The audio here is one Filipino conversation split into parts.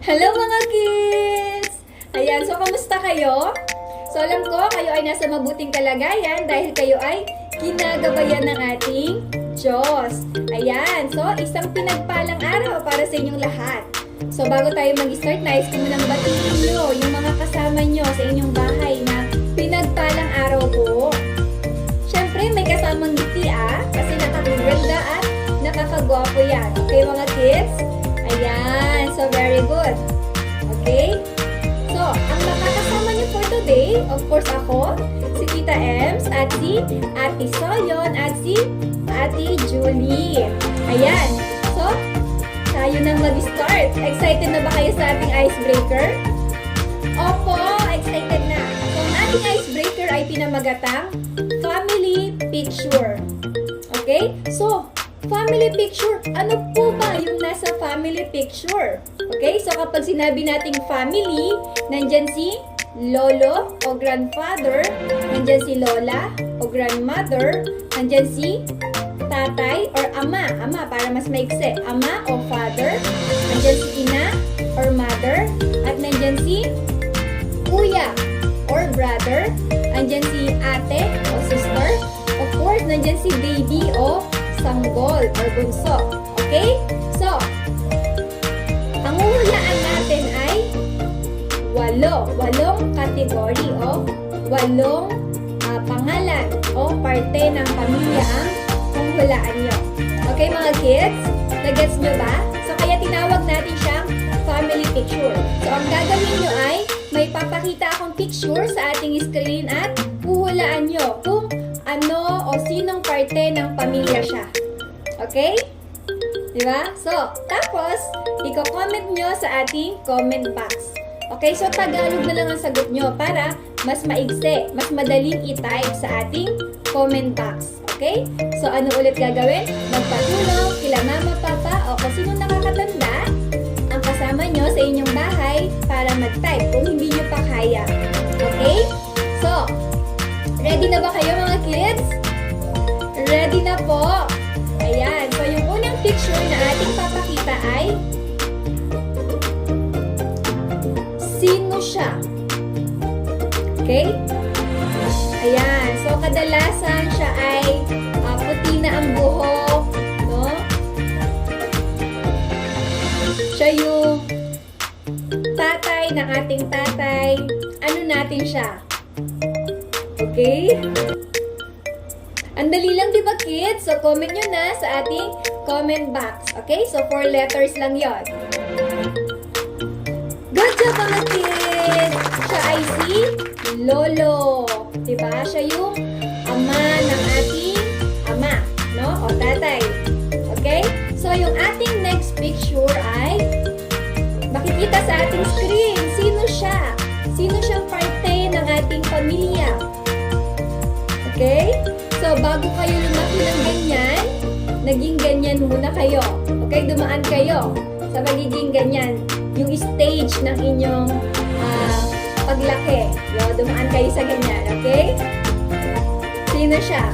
Hello mga kids! Ayan, so kamusta kayo? So alam ko, kayo ay nasa mabuting kalagayan dahil kayo ay ginagabayan ng ating Diyos. Ayan, so isang pinagpalang araw para sa inyong lahat. So bago tayo mag-start, nais ko munang batiin nyo yung mga kasama nyo sa inyong bahay na pinagpalang araw po. Siyempre, may kasamang ngiti kasi nakakaganda at nakakagwapo yan. Okay mga kids? Ayan, so very good. Okay? So, ang makakasama niyo for today, of course ako, si Tita Ems, at si Ate Soyon, at si Ate Julie. Ayan. So, tayo nang mag-start. Excited na ba kayo sa ating icebreaker? Opo, excited na. So, ang ating icebreaker ay pinamagatang Family Picture. Okay? So, family picture. Ano po ba yung nasa family picture? Okay? So, kapag sinabi nating family, nandyan si lolo o grandfather, nandyan si lola o grandmother, nandyan si tatay or ama. Ama, para mas maikse. Ama o father, nandyan si ina or mother, at nandyan si kuya or brother, nandyan si ate o sister, of course, nandyan si baby o sanggol or bunso. Okay? So, ang uhulaan natin ay walong kategory o walong pangalan o parte ng pamilya ang huhulaan nyo. Okay mga kids? Nagets nyo ba? So, kaya tinawag natin siyang family picture. So, ang gagawin nyo ay may papakita akong picture sa ating screen at huhulaan nyo kung ano o sinong parte ng pamilya siya. Okay? Diba? So, tapos, i-comment nyo sa ating comment box. Okay? So, Tagalog na lang ang sagot nyo para mas maigse, mas madaling i-type sa ating comment box. Okay? So, ano ulit gagawin? Magpatulong kila mama, papa, o kung sino nakakatanda ang kasama nyo sa inyong bahay para mag-type kung hindi nyo pa kaya. Okay? So, ready na ba kayo mga kids? Ready na po! Ayan. So, yung unang picture na ating papakita ay sino siya? Okay? Ayan. So, kadalasan siya ay puti na ang buhok. No? Siya yung tatay ng ating tatay. Ano natin siya? Okay? Ang dali lang, di ba kids? So, comment nyo na sa ating comment box. Okay? So, 4 letters lang yon. Good job mga kids! Siya ay si Lolo. Diba? Siya yung ama ng ating ama. No? O tatay. Okay? So, yung ating next picture ay makikita sa ating screen. Sino siya? Sino siyang parte ng ating pamilya? Okay? So, bago kayo lumaki ng ganyan, naging ganyan muna kayo. Okay? Dumaan kayo sa pagiging ganyan. Yung stage ng inyong paglaki. Dumaan kayo sa ganyan. Okay? Sino siya?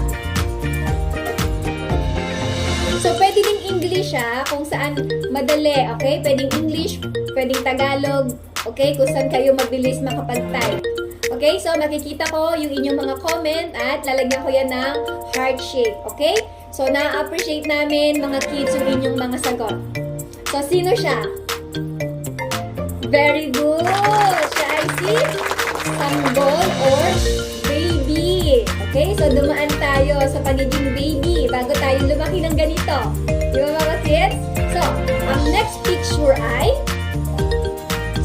So, pwede ding English kung saan madali. Okay? Pwedeng English, pwedeng Tagalog. Okay? Kung saan kayo mabilis makapag-type. Okay, so makikita ko yung inyong mga comment at lalagyan ko yan ng heart shape. Okay? So, na-appreciate namin mga kids yung inyong mga sagot. So, sino siya? Very good! Siya ay si sanggol or baby. Okay? So, dumaan tayo sa pagiging baby bago tayo lumaki ng ganito. Di ba mga kids? So, ang next picture ay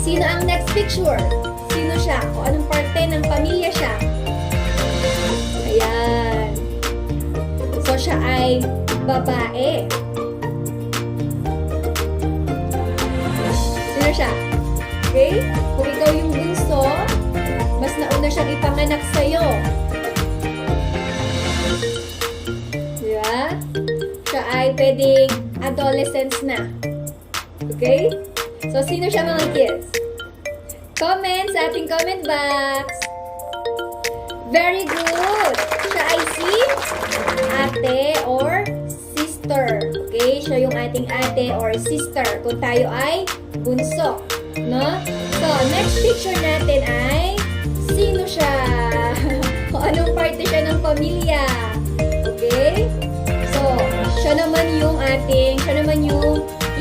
sino ang next picture? Sino siya? O anong parte ng pamilya siya? Ayan. So, siya ay babae. Sino siya? Okay? Kung ikaw yung bunso, mas nauna siyang ipanganak sa'yo. Diba? Siya ay pwedeng adolescence na. Okay? So, sino siya mga kids? Comment sa ating comment box. Very good. Siya ay si ate or sister. Okay? Siya yung ating ate or sister kung tayo ay bunso. No? So, next picture natin ay sino siya? O anong parte siya ng pamilya? Okay? So, siya naman yung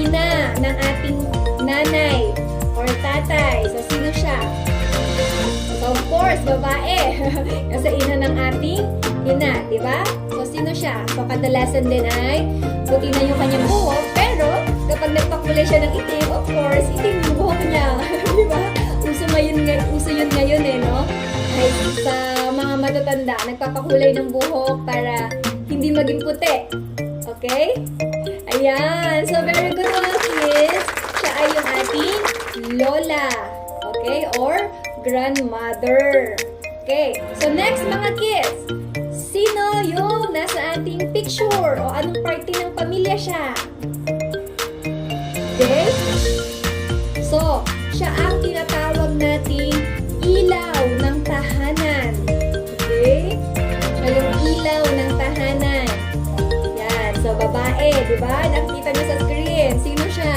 ina ng ating nanay or tatay. So, sino siya? So, of course, babae. Kasi ina ng ating ina, di ba? So, sino siya? So, kadalasan din ay puti na yung kanyang buhok, pero kapag nagpakulay siya ng itim, of course, itim yung buhok niya. Di ba? Uso yun ngayon eh, no? Ay, sa mga matatanda, nagpapakulay ng buhok para hindi maging puti. Okay? Ayan. So, very good mga kids. Siya ay yung ating lola. Okay? Or grandmother. Okay. So, next mga kids. Sino yung nasa ating picture? O anong parte ng pamilya siya? Okay? So, siya ang tinatawag nating ilaw ng tahanan. Okay? Siya yung ilaw ng tahanan. Yan. So, babae. Diba? Nakikita niyo sa screen. Sino siya?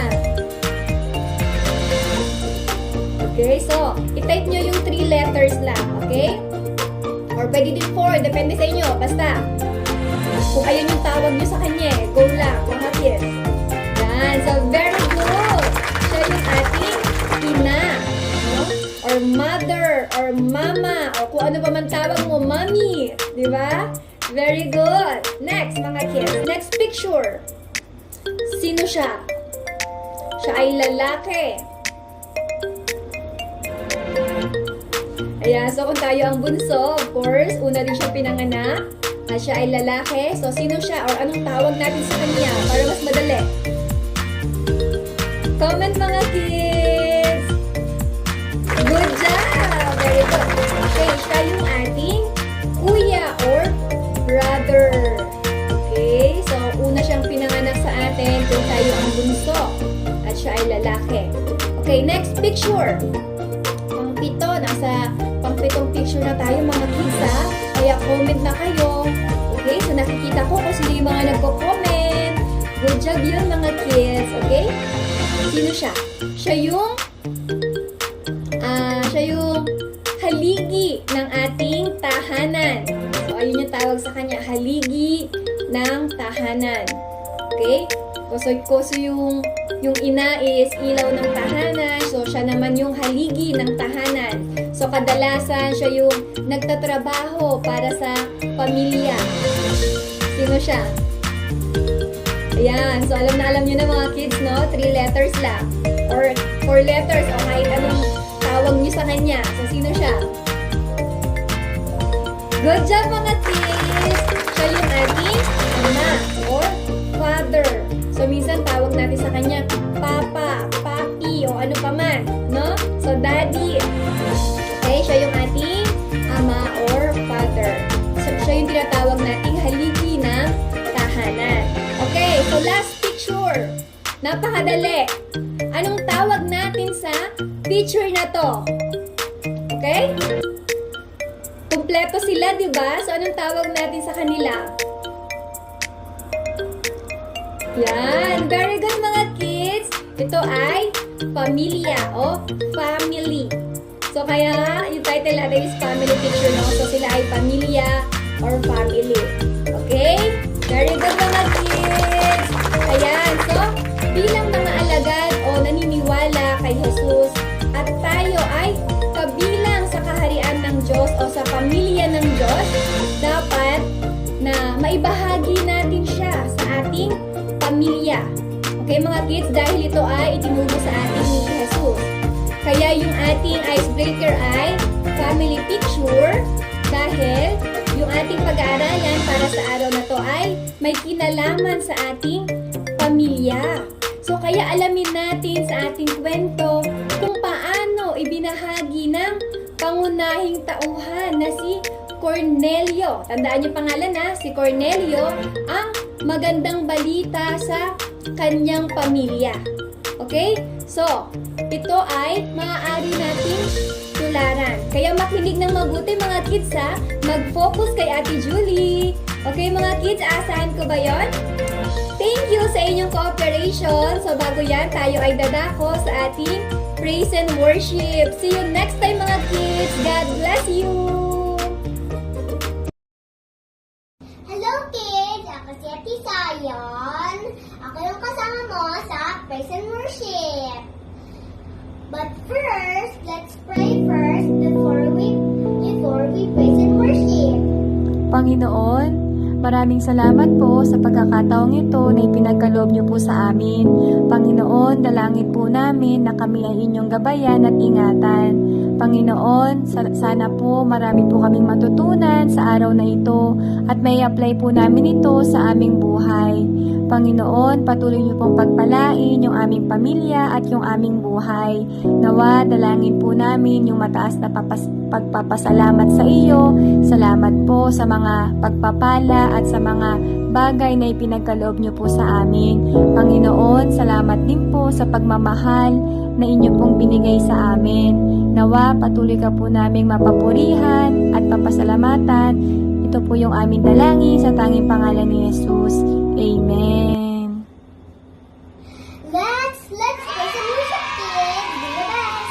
Okay? So, i-type nyo yung 3 letters lang. Okay? Or pwede din 4. Depende sa inyo. Basta. Kung ayun yung tawag nyo sa kanya, go lang. Mga kids. Yan. So, very good. Siya yung ating ina. No? Or mother. Or mama. O kung ano pa man tawag mo, mommy. Diba? Very good. Next, mga kids. Next picture. Sino siya? Siya ay lalaki. Ayan, so kung tayo ang bunso, of course, una din siya pinanganak. At siya ay lalaki. So, sino siya? Or anong tawag natin sa kanya? Para mas madali. Comment mga kids! Good job! Very good. Okay, siya yung ating kuya or brother. Okay, so una siyang pinanganak sa atin kung tayo ang bunso. At siya ay lalaki. Okay, next picture. Pang-pito, nasa pang-pitong picture na tayo mga kids ha. Kaya comment na kayo. Okay, so nakikita ko kung sino yung mga nagko-comment. Good job yun mga kids. Okay? Sino siya? Siya yung haligi ng ating tahanan. So, ayun yung tawag sa kanya. Haligi ng tahanan. Okay? So yung ina is ilaw ng tahanan. So, siya naman yung haligi ng tahanan. So, kadalasan siya yung nagtatrabaho para sa pamilya. Sino siya? Ayan. So, alam nyo na mga kids, no? 3 letters lang. Or 4 letters. O kahit anong tawag nyo sa kanya. So, sino siya? Good job mga kids! Siya yung ating ama or father. So, minsan tawag natin sa kanya papa, papi, o ano pa man, no? So, daddy. Okay, siya yung ating ama or father. So, siya yung tinatawag nating haligi ng tahanan. Okay, so last picture. Napakadali. Anong tawag natin sa picture na to? Okay? Kumpleto sila, di ba? So, anong tawag natin sa kanila? Yan. Very good mga kids. Ito ay pamilya o family. So, kaya yung title natin is family picture, no? So, sila ay pamilya or family. Okay? Very good mga kids. Ayan. So, bilang mga alagad o naniniwala kay Jesus at tayo ay kabilang sa kaharian ng Diyos o sa pamilya ng Diyos, dapat na maibahagi natin siya sa ating pamilya. Okay mga kids, dahil ito ay itinuro sa atin ni Jesus. Kaya yung ating icebreaker ay family picture dahil yung ating pag-aaralan para sa araw na to ay may kinalaman sa ating pamilya. So kaya alamin natin sa ating kwento kung paano ibinahagi ng pangunahing tauhan na si Cornelio. Tandaan niyo pangalan na, si Cornelio, ang magandang balita sa kanyang pamilya. Okay? So, ito ay maaari nating tularan. Kaya makinig ng mabuti mga kids ha. Mag-focus kay Ate Julie. Okay mga kids, asahan ko ba yon? Thank you sa inyong cooperation. So bago yan, tayo ay dadako sa ating praise and worship. See you next time mga kids. God bless you! Hello kids! Ako si Ate Zion. Ako yung kasama mo sa praise and worship. But first, let's pray first before we praise and worship. Panginoon, maraming salamat po sa pagkakataong ito na ipinagkaloob niyo po sa amin. Panginoon, dalangin po namin na kami ay inyong gabayan at ingatan. Panginoon, sana po marami po kaming matutunan sa araw na ito at may apply po namin ito sa aming buhay. Panginoon, patuloy niyo pong pagpalain yung aming pamilya at yung aming buhay. Nawa, dalangin po namin yung mataas na pagpapasalamat sa iyo. Salamat po sa mga pagpapala at sa mga bagay na ipinagkaloob niyo po sa amin. Panginoon, salamat din po sa pagmamahal na inyo pong binigay sa amin. Nawa, patuloy ka po naming mapapurihan at papasalamatan. Ito po yung aming dalangin sa tanging pangalan ni Jesus. Amen. Let's praise and worship kids. Do your best.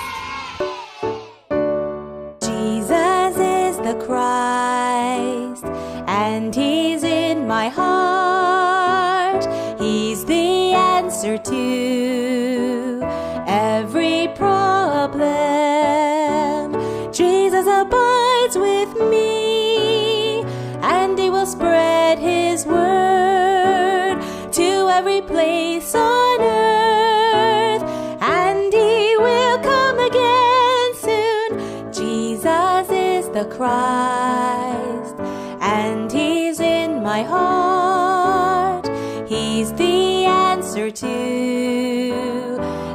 Jesus is the Christ, and He's in my heart. He's the answer to every problem. Jesus abides with me, and He will spread His word to every place on earth, and He will come again soon. Jesus is the Christ, and He's in my heart. He's the answer to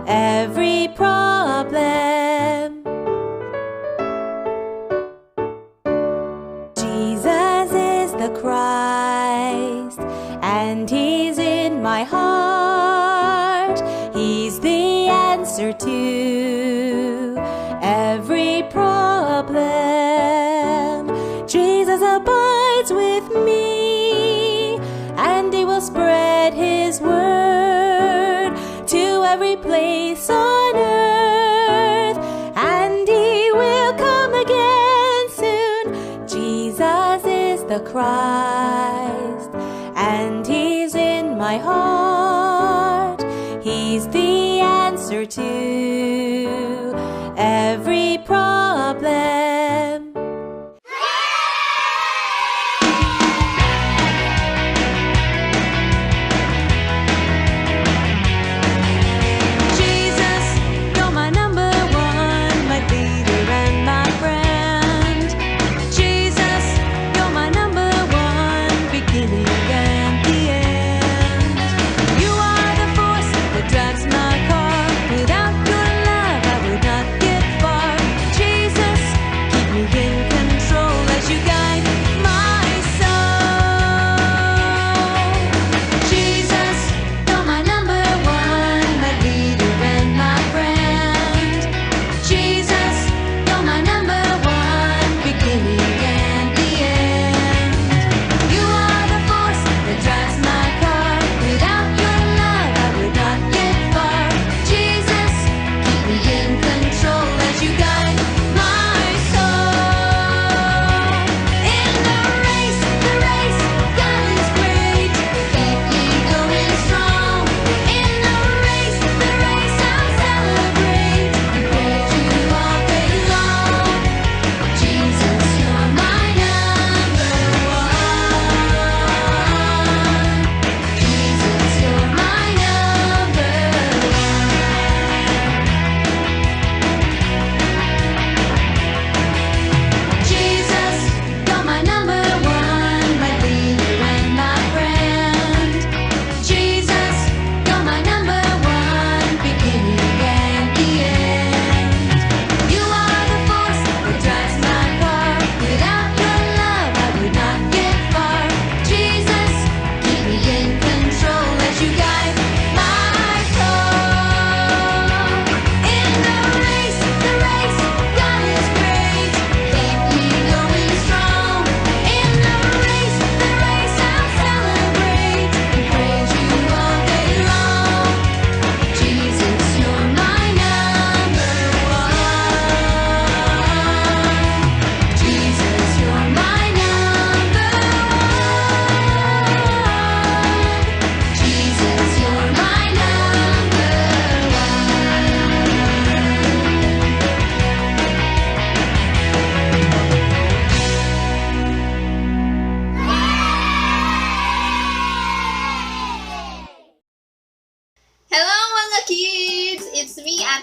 every problem. Jesus is the Christ, and He's in my heart. He's the answer to every problem. Jesus abides with me, and He will spread His word to every place on earth, and He will come again soon. Jesus is the Christ, and He's in my heart. He's the answer to every problem. Jesus, you're my number one, my leader and my friend. Jesus, you're my number one, beginning and the end.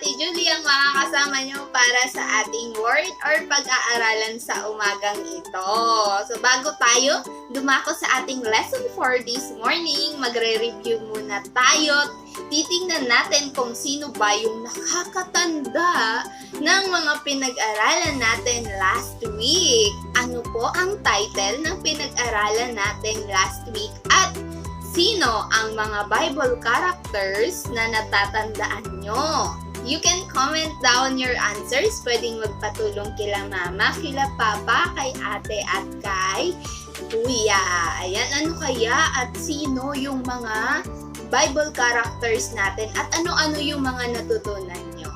Ate Julie ang makakasama nyo para sa ating word or pag-aaralan sa umagang ito. So bago tayo dumako sa ating lesson for this morning, magre-review muna tayo. Titingnan natin kung sino ba yung nakakatanda ng mga pinag-aralan natin last week. Ano po ang title ng pinag-aralan natin last week at sino ang mga Bible characters na natatandaan nyo? You can comment down your answers. Pwedeng magpatulong kila mama, kila papa, kay ate at kay kuya. Ayan, ano kaya at sino yung mga Bible characters natin at ano-ano yung mga natutunan nyo?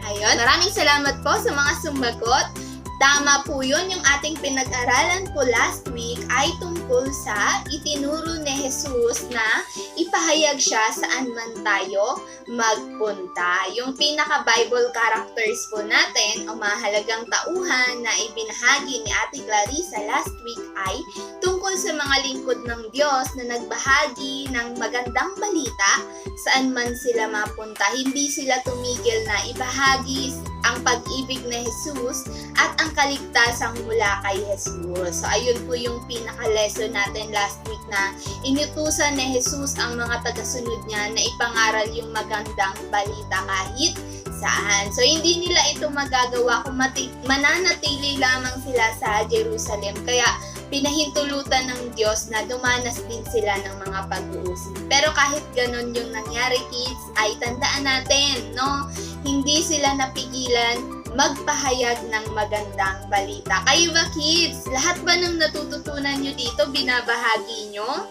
Ayun, maraming salamat po sa mga sumagot. Tama po yun, yung ating pinag-aralan po last week ay tungkol sa itinuro ni Jesus na ipahayag siya saan man tayo magpunta. Yung pinaka-Bible characters po natin o mahalagang tauhan na ibinahagi ni Ate Clarissa last week ay tungkol sa mga lingkod ng Diyos na nagbahagi ng magandang balita saan man sila mapunta. Hindi sila tumigil na ibahagi ang pag-ibig ni Jesus at ang kaligtasang mula kay Jesus. So, ayun po yung pinaka-lesson natin last week na inutusan ni Jesus ang mga tagasunod niya na ipangaral yung magandang balita kahit saan. So, hindi nila ito magagawa kung mananatili lamang sila sa Jerusalem. Kaya, pinahintulutan ng Diyos na dumanas din sila ng mga pag-uusig. Pero kahit ganun yung nangyari, kids, ay tandaan natin, no? Hindi sila napigilan magpahayag ng magandang balita. Kayo ba, kids? Lahat ba ng natututunan nyo dito, binabahagi nyo?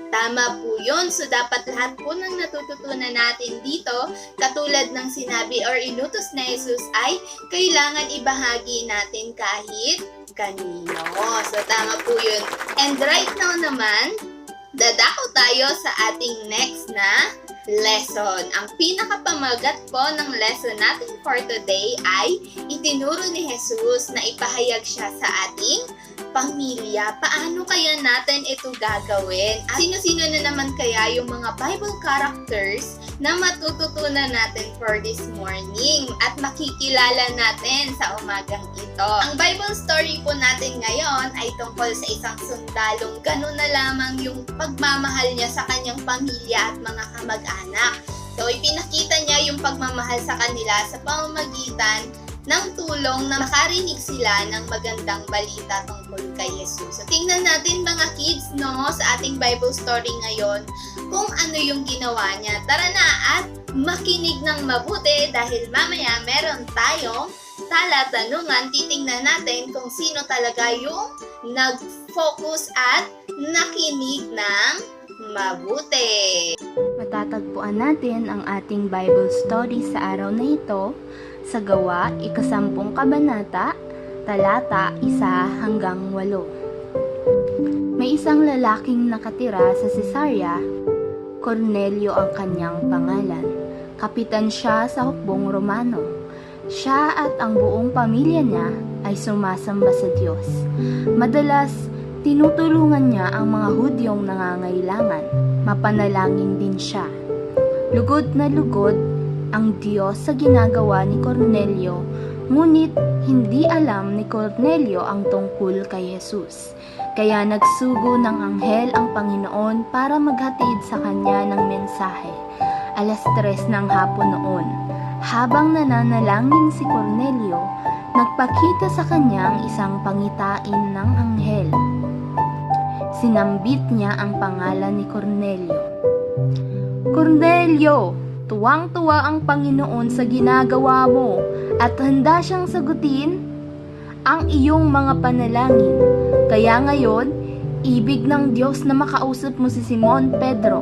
Tama po yun. So, dapat lahat po ng natututunan natin dito, katulad ng sinabi or inutos na Jesus, ay kailangan ibahagi natin kahit kanino. So, tama po yun. And right now naman, dadako tayo sa ating next na lesson. Ang pinakapamagat po ng lesson natin for today ay itinuro ni Jesus na ipahayag siya sa ating pamilya. Paano kaya natin ito gagawin? At sino-sino na naman kaya yung mga Bible characters na matututunan natin for this morning at makikilala natin sa umagang ito? Ang Bible story po natin ngayon ay tungkol sa isang sundalong ganun na lamang yung pagmamahal niya sa kanyang pamilya at mga kamag-anak. So, ipinakita niya yung pagmamahal sa kanila sa pamamagitan ng tulong na makarinig sila ng magandang balita tungkol kay Jesus. So, tingnan natin mga kids, no, sa ating Bible story ngayon kung ano yung ginawa niya. Tara na at makinig ng mabuti dahil mamaya meron tayong tanungan. Titingnan natin kung sino talaga yung nag-focus at nakinig ng mabuti. Matatagpuan natin ang ating Bible story sa araw na ito sa Gawa, 10 kabanata, talata 1 hanggang 8. May isang lalaking nakatira sa Cesarea, Cornelio ang kanyang pangalan. Kapitan siya sa hukbong Romano. Siya at ang buong pamilya niya ay sumasamba sa Diyos. Madalas, tinutulungan niya ang mga Hudyong nangangailangan. Mapanalangin din siya. Lugod na lugod ang Diyos sa ginagawa ni Cornelio, ngunit hindi alam ni Cornelio ang tungkol kay Jesus. Kaya nagsugo ng anghel ang Panginoon para maghatid sa kanya ng mensahe. 3:00 ng hapon noon. Habang nananalangin si Cornelio, nagpakita sa kanya ang isang pangitain ng anghel. Sinambit niya ang pangalan ni Cornelio. Cornelio! Tuwang-tuwa ang Panginoon sa ginagawa mo at handa siyang sagutin ang iyong mga panalangin. Kaya ngayon, ibig ng Diyos na makausap mo si Simon Pedro.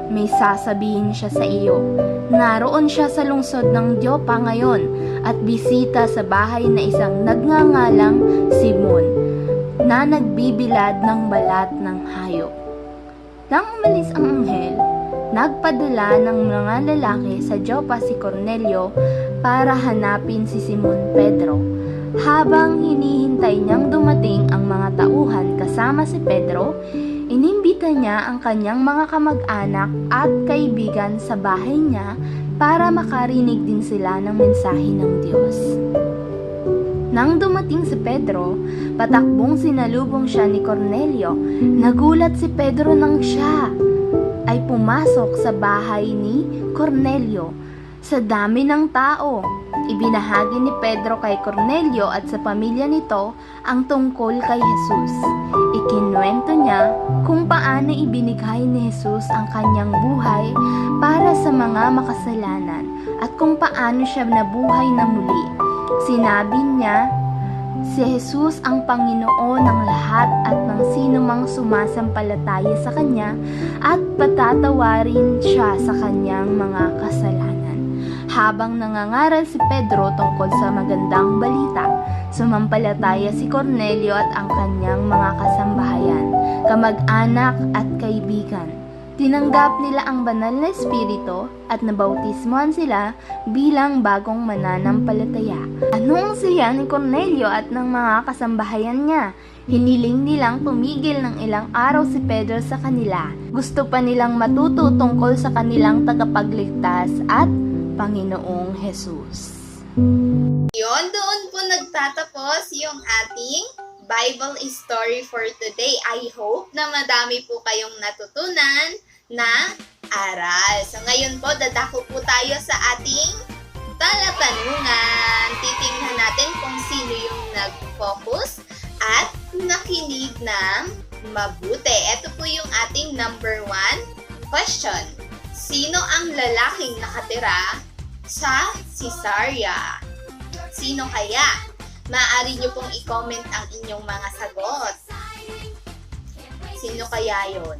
May sasabihin siya sa iyo. Naroon siya sa lungsod ng Jopa ngayon at bisita sa bahay na isang nagngangalang Simon na nagbibilad ng balat ng hayop. Nang umalis ang anghel, nagpadala ng mga lalaki sa Jopa si Cornelio para hanapin si Simon Pedro. Habang hinihintay niyang dumating ang mga tauhan kasama si Pedro, inimbita niya ang kanyang mga kamag-anak at kaibigan sa bahay niya para makarinig din sila ng mensahe ng Diyos. Nang dumating si Pedro, patakbong sinalubong siya ni Cornelio. Nagulat si Pedro nang siya ay pumasok sa bahay ni Cornelio. Sa dami ng tao, ibinahagi ni Pedro kay Cornelio at sa pamilya nito ang tungkol kay Jesus. Ikinuwento niya kung paano ibinigay ni Jesus ang kanyang buhay para sa mga makasalanan at kung paano siya nabuhay na muli. Sinabi niya, si Jesus ang Panginoon ng lahat at ng sino mang sumasampalataya sa Kanya at patatawarin siya sa kanyang mga kasalanan. Habang nangangaral si Pedro tungkol sa magandang balita, sumampalataya si Cornelio at ang kanyang mga kasambahayan, kamag-anak at kaibigan. Tinanggap nila ang banal na espiritu at nabautismohan sila bilang bagong mananampalataya. Anong siya ni Cornelio at ng mga kasambahayan niya? Hiniling nilang tumigil ng ilang araw si Pedro sa kanila. Gusto pa nilang matuto tungkol sa kanilang tagapagligtas at Panginoong Jesus. Yon, doon po nagtatapos yung ating Bible story for today. I hope na madami po kayong natutunan na aral. So ngayon po, dadako po tayo sa ating talatanungan. Titingnan natin kung sino yung nag-focus at nakinig ng mabuti. Ito po yung ating number 1 question. Sino ang lalaking nakatira sa Caesarea? Sino kaya? Maaari nyo pong i-comment ang inyong mga sagot. Sino kaya yon?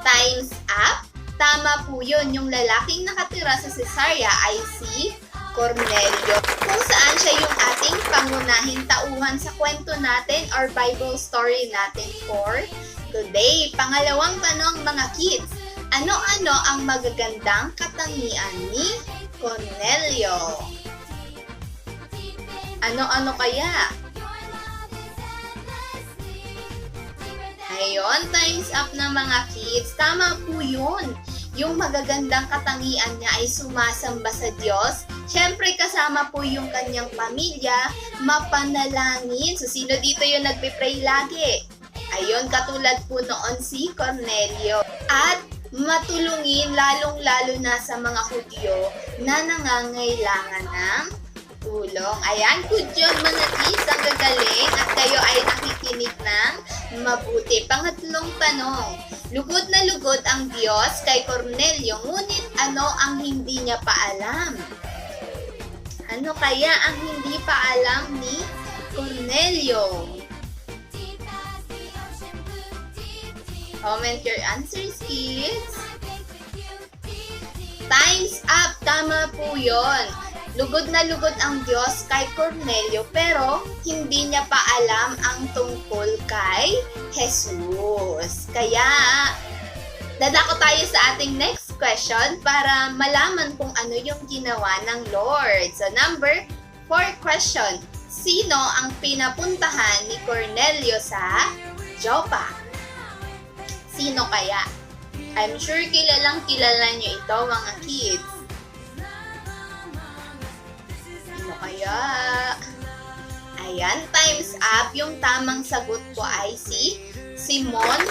Time's up. Tama po yun. Yung lalaking nakatira sa Caesarea ay si Cornelio. Kung saan siya yung ating pangunahing tauhan sa kwento natin or Bible story natin for today. Pangalawang tanong mga kids. Ano-ano ang magagandang katangian ni Cornelio? Ano-ano kaya? Ayun, time's up na mga kids. Tama po yun. Yung magagandang katangian niya ay sumasamba sa Diyos. Siyempre, kasama po yung kanyang pamilya, mapanalangin. So, sino dito yung nagpipray lagi? Ayun, katulad po noon si Cornelio. At matulungin, lalong-lalo na sa mga Hudyo na nangangailangan ng tulong. Ayan, good job mga kids, ang gagaling at kayo ay nakikinig ng mabuti. Pangatlong tanong, lugod na lugod ang Diyos kay Cornelio, ngunit ano ang hindi niya pa alam? Ano kaya ang hindi pa alam ni Cornelio? Comment your answers, kids. Time's up. Tama po yun. Lugod na lugod ang Diyos kay Cornelio pero hindi niya pa alam ang tungkol kay Jesus. Kaya, dadako tayo sa ating next question para malaman kung ano yung ginawa ng Lord. So, number 4 question. Sino ang pinapuntahan ni Cornelio sa Joppa? Sino kaya? I'm sure kilalang kilala nyo ito mga kids. Sino kaya? Ayan, time's up. Yung tamang sagot ko ay si Simon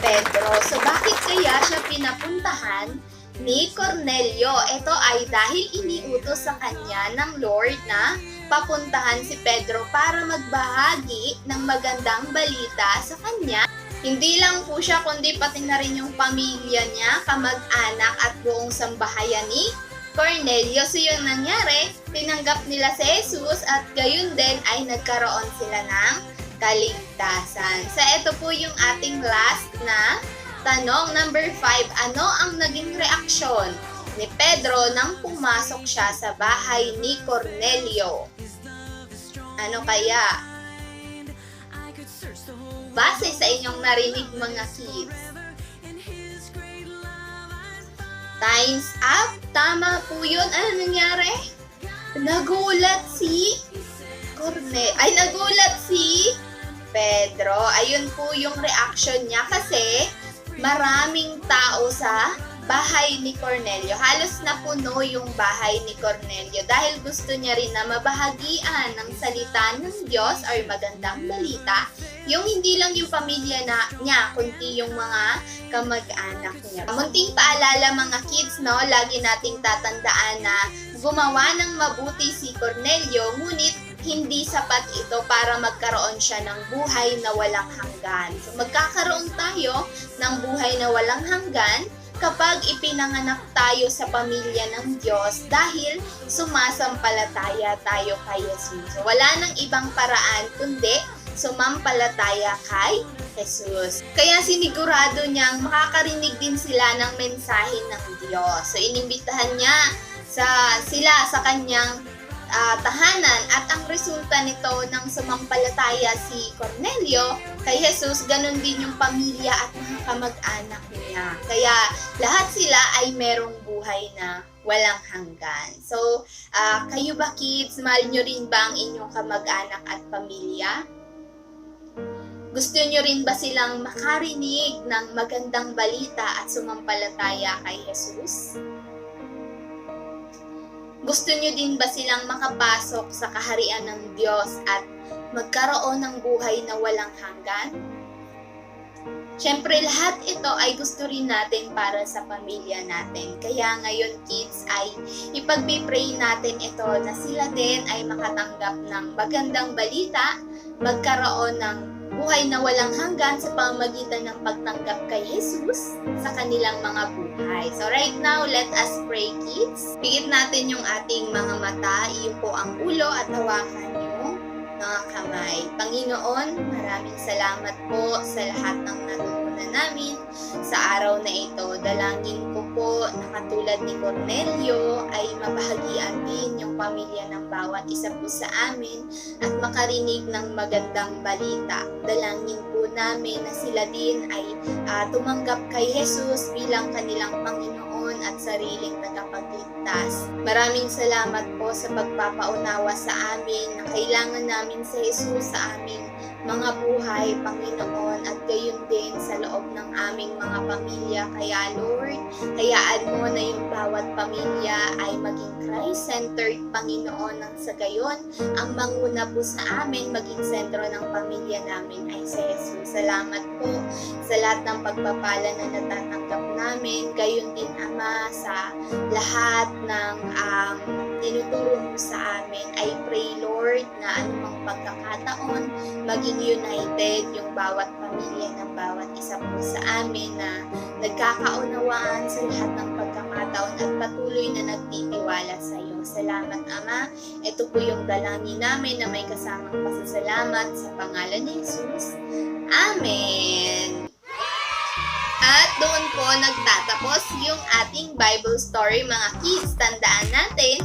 Pedro. So, bakit kaya siya pinapuntahan ni Cornelio? Ito ay dahil iniutos sa kanya ng Lord na papuntahan si Pedro para magbahagi ng magandang balita sa kanya. Hindi lang po siya, kundi pati na rin yung pamilya niya, kamag-anak at buong sambahayan ni Cornelio. So yung nangyari, tinanggap nila si Jesus at gayon din ay nagkaroon sila ng kaligtasan. So ito po yung ating last na tanong, number 5. Ano ang naging reaksyon ni Pedro nang pumasok siya sa bahay ni Cornelio? Ano kaya? Base sa inyong narinig mga kids. Time's up. Tama po yun. Ano nangyari? Nagulat si Pedro. Ayun po yung reaction niya kasi maraming tao sa bahay ni Cornelio. Halos napuno yung bahay ni Cornelio dahil gusto niya rin na mabahagian ng salita ng Diyos or magandang balita. Yung hindi lang yung pamilya niya, kundi yung mga kamag-anak niya. Munting paalala mga kids, no? Lagi nating tatandaan na gumawa ng mabuti si Cornelio, ngunit hindi sapat ito para magkaroon siya ng buhay na walang hanggan. So magkakaroon tayo ng buhay na walang hanggan kapag ipinanganak tayo sa pamilya ng Diyos dahil sumasampalataya tayo kay Jesus. So wala nang ibang paraan kundi sumampalataya kay Jesus. Kaya sinigurado niyang makakarinig din sila ng mensahe ng Diyos. So inimbitahan niya sila sa kanyang tahanan at ang resulta nito ng sumampalataya si Cornelio kay Jesus, ganun din yung pamilya at mga kamag-anak niya. Kaya lahat sila ay merong buhay na walang hanggan. So, kayo ba kids, mahal nyo rin ba ang inyong kamag-anak at pamilya? Gusto nyo rin ba silang makarinig ng magandang balita at sumampalataya kay Jesus? Gusto nyo din ba silang makapasok sa kaharian ng Diyos at magkaroon ng buhay na walang hanggan? Siyempre, lahat ito ay gusto rin natin para sa pamilya natin. Kaya ngayon, kids, ay ipag-pray natin ito na sila din ay makatanggap ng magandang balita, magkaroon ng buhay na walang hanggan sa pamamagitan ng pagtanggap kay Jesus sa kanilang mga buhay. So right now, let us pray, kids. Pigit natin yung ating mga mata, iyuko ang ulo at hawakan yung mga kamay. Panginoon, maraming salamat po sa lahat ng natutunan namin sa araw na ito. Dalangin ko po na katulad ni Cornelio ay mabahagian din yung pamilya ng bawat isa po sa amin at makarinig ng magandang balita. Dalangin po namin na sila din ay tumanggap kay Jesus bilang kanilang Panginoon at sariling tagapagligtas. Maraming salamat po sa pagpapaunawa sa amin na kailangan namin sa Jesus sa aming mga buhay, Panginoon, at gayon din sa loob ng aming mga pamilya. Kaya Lord, hayaan mo na yung bawat pamilya ay maging Christ-centered, Panginoon, nang sa gayon ang manguna po sa amin, maging sentro ng pamilya namin ay si Jesus. Salamat po sa lahat ng pagpapala na natatanggap namin. Gayon din, Ama, sa lahat ng tinuturo mo sa amin. I pray, Lord, na anumang pagkakataon, maging united yung bawat pamilya ng bawat isa po sa amin na nagkakaunawaan sa lahat ng pagkakataon at patuloy na nagtitiwala sa iyo. Salamat, Ama. Ito po yung dalangin namin na may kasamang pasasalamat sa pangalan ni Jesus. Amen. At doon po nagtatapos yung ating Bible story, mga kids. Tandaan natin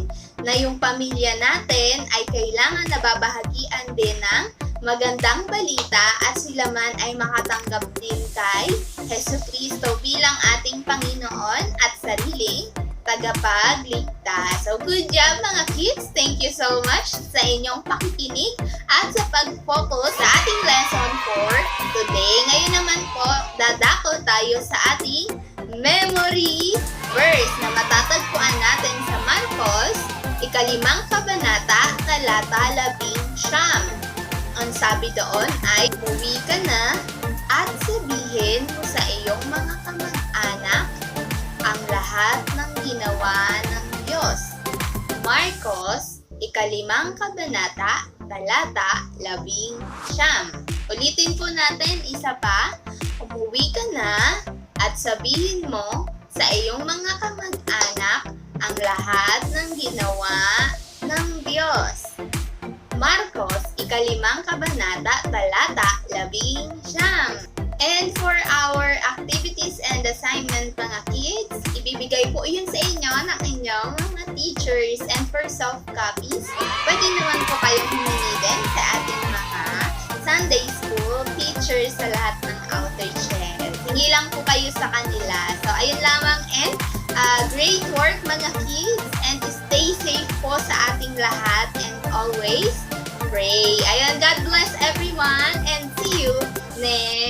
na yung pamilya natin ay kailangan na babahagian din ng magandang balita at sila man ay makatanggap din kay Hesus Kristo bilang ating Panginoon at sariling tagapagligtas. So good job mga kids! Thank you so much sa inyong pakikinig at sa pag-focus sa ating lesson for today. Ngayon naman po, dadako tayo sa ating memory verse na matatagpuan natin sa Marcos, 5 kabanata, talata 11. Ang sabi doon ay, umuwi ka na at sabihin mo sa iyong mga kamag-anak ang lahat ng ginawa ng Diyos. Marcos, 5 kabanata, talata 11. Ulitin po natin isa pa, umuwi ka na at sabihin mo sa iyong mga kamag-anak ang lahat ng ginawa ng Diyos. Marcos, 5 kabanata, talata 11. And for our activities and assignment mga kids, ibibigay po yun sa inyo ng inyong mga teachers, and for soft copies, pwede naman po kayong humingi din sa ating mga Sunday school teachers sa lahat ng outer chair. Hingi lang po kayo sa kanila. So, ayun lamang, and great work mga kids, and stay safe po sa ating lahat, and always pray. Ayun, God bless everyone, and see you next